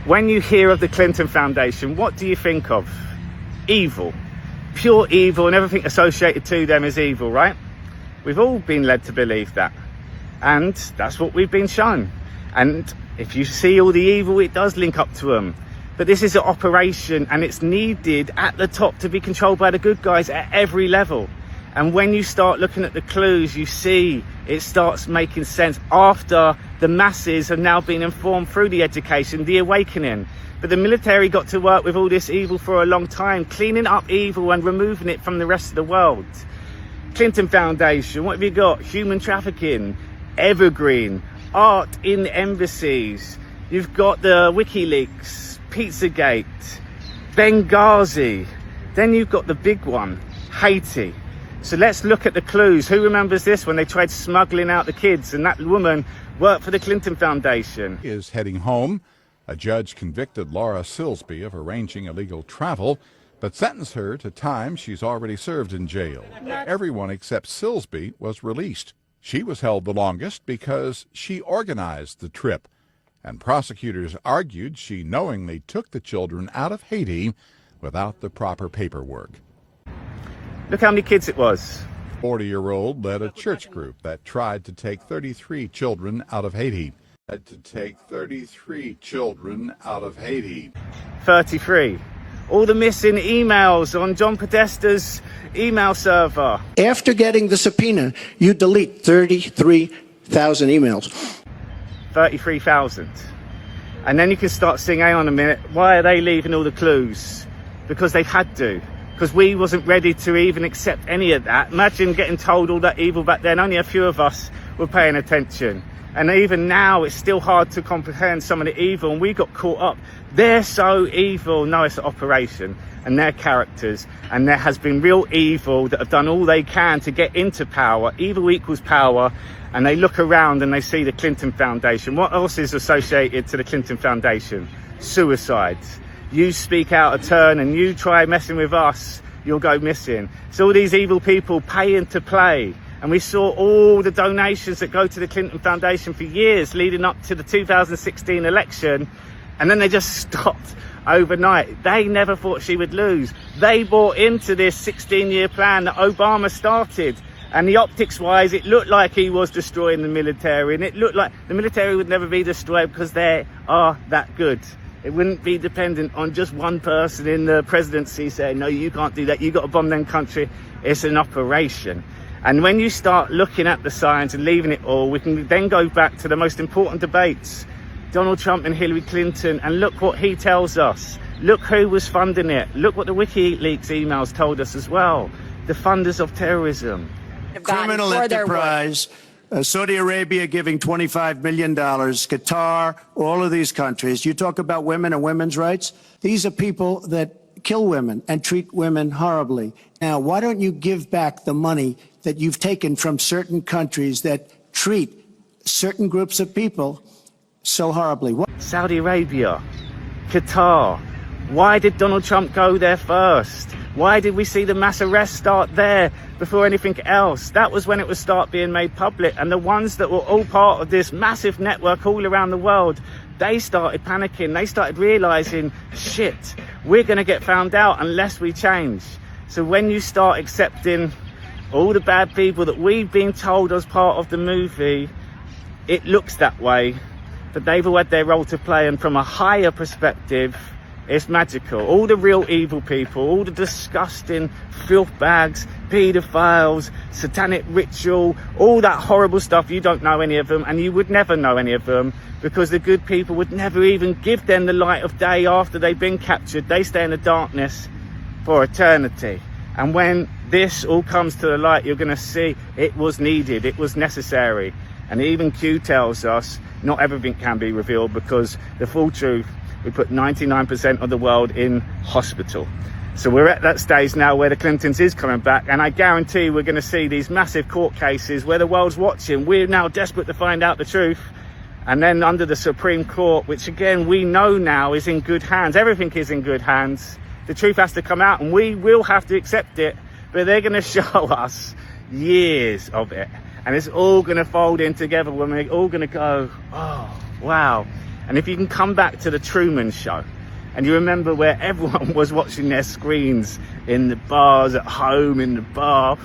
When you hear of the Clinton Foundation, what do you think of? Evil. Pure evil, and everything associated to them is evil, right? We've all been led to believe that. And that's what we've been shown. And if you see all the evil, it does link up to them. But this is an operation, and it's needed at the top to be controlled by the good guys at every level. And when you start looking at the clues, you see it starts making sense after the masses have now been informed through the education, the awakening. But the military got to work with all this evil for a long time, cleaning up evil and removing it from the rest of the world. Clinton Foundation, what have you got? Human trafficking, Evergreen, art in embassies. You've got the WikiLeaks, Pizzagate, Benghazi. Then you've got the big one, Haiti. So let's look at the clues. Who remembers this when they tried smuggling out the kids and that woman worked for the Clinton Foundation? Is heading home. A judge convicted Laura Silsby of arranging illegal travel, but sentenced her to time she's already served in jail. Everyone except Silsby was released. She was held the longest because she organized the trip, and prosecutors argued she knowingly took the children out of Haiti without the proper paperwork. Look how many kids it was. 40-year-old led a church group that tried to take 33 children out of Haiti. 33. All the missing emails on John Podesta's email server. After getting the subpoena, you delete 33,000 emails. 33,000. And then you can start saying, hang on a minute, why are they leaving all the clues? Because they've had to. Because we wasn't ready to even accept any of that. Imagine getting told all that evil back then. Only a few of us were paying attention. And even now, it's still hard to comprehend some of the evil. And we got caught up. They're so evil. No, it's an operation. And their characters. And there has been real evil that have done all they can to get into power. Evil equals power. And they look around and they see the Clinton Foundation. What else is associated to the Clinton Foundation? Suicides. You speak out of turn and you try messing with us, you'll go missing. So all these evil people paying to play. And we saw all the donations that go to the Clinton Foundation for years leading up to the 2016 election. And then they just stopped overnight. They never thought she would lose. They bought into this 16-year plan that Obama started. And the optics wise, it looked like he was destroying the military. And it looked like the military would never be destroyed because they are that good. It wouldn't be dependent on just one person in the presidency saying, no, you can't do that. You got to bomb them country. It's an operation. And when you start looking at the science and leaving it all, we can then go back to the most important debates, Donald Trump and Hillary Clinton, and look what he tells us. Look who was funding it. Look what the WikiLeaks emails told us as well. The funders of terrorism. Criminal enterprise. Saudi Arabia giving $25 million, Qatar, all of these countries. You talk about women and women's rights. These are people that kill women and treat women horribly. Now, why don't you give back the money that you've taken from certain countries that treat certain groups of people so horribly? Saudi Arabia, Qatar. Why did Donald Trump go there first? Why did we see the mass arrests start there before anything else? That was when it would start being made public. And the ones that were all part of this massive network all around the world, they started panicking. They started realizing, shit, we're going to get found out unless we change. So when you start accepting all the bad people that we've been told as part of the movie, it looks that way. But they've all had their role to play. And from a higher perspective, it's magical. All the real evil people, all the disgusting filth bags, paedophiles, satanic ritual, all that horrible stuff, you don't know any of them, and you would never know any of them because the good people would never even give them the light of day after they've been captured. They stay in the darkness for eternity. And when this all comes to the light, you're going to see it was needed, it was necessary. And even Q tells us not everything can be revealed because the full truth, we put 99% of the world in hospital. So we're at that stage now where the Clintons is coming back, and I guarantee we're going to see these massive court cases where the world's watching. We're now desperate to find out the truth. And then under the Supreme Court, which again we know now is in good hands. Everything is in good hands. The truth has to come out and we will have to accept it, but they're going to show us years of it. And it's all going to fold in together when we're all going to go, oh, wow. And if you can come back to the Truman Show, and you remember where everyone was watching their screens in the bars, at home, in the bath,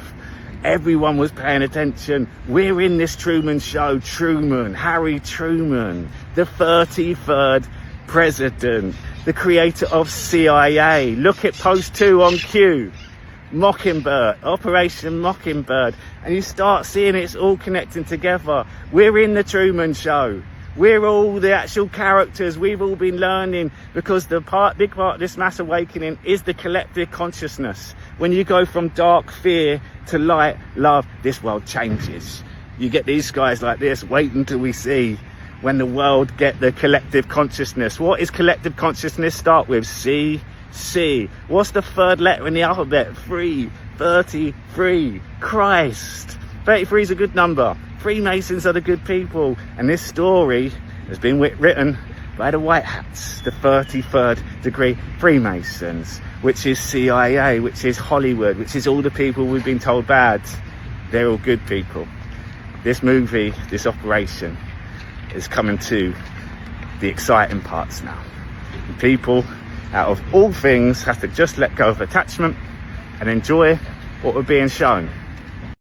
everyone was paying attention. We're in this Truman Show. Truman, Harry Truman, the 33rd president, the creator of CIA. Look at post 2 on Q. Mockingbird, Operation Mockingbird. And you start seeing it's all connecting together. We're in the Truman Show. We're all the actual characters. We've all been learning, because the big part of this mass awakening is the collective consciousness. When you go from dark fear to light love, this world changes. You get these guys like this, wait until we see when the world get the collective consciousness. What is collective consciousness? Start with C. What's the third letter in the alphabet? 33. Christ. 33 is a good number. Freemasons are the good people, and this story has been written by the white hats, the 33rd degree Freemasons, which is CIA, which is Hollywood, which is all the people we've been told bad. They're all good people. This movie, this operation, is coming to the exciting parts now. And people, out of all things, have to just let go of attachment and enjoy what we're being shown.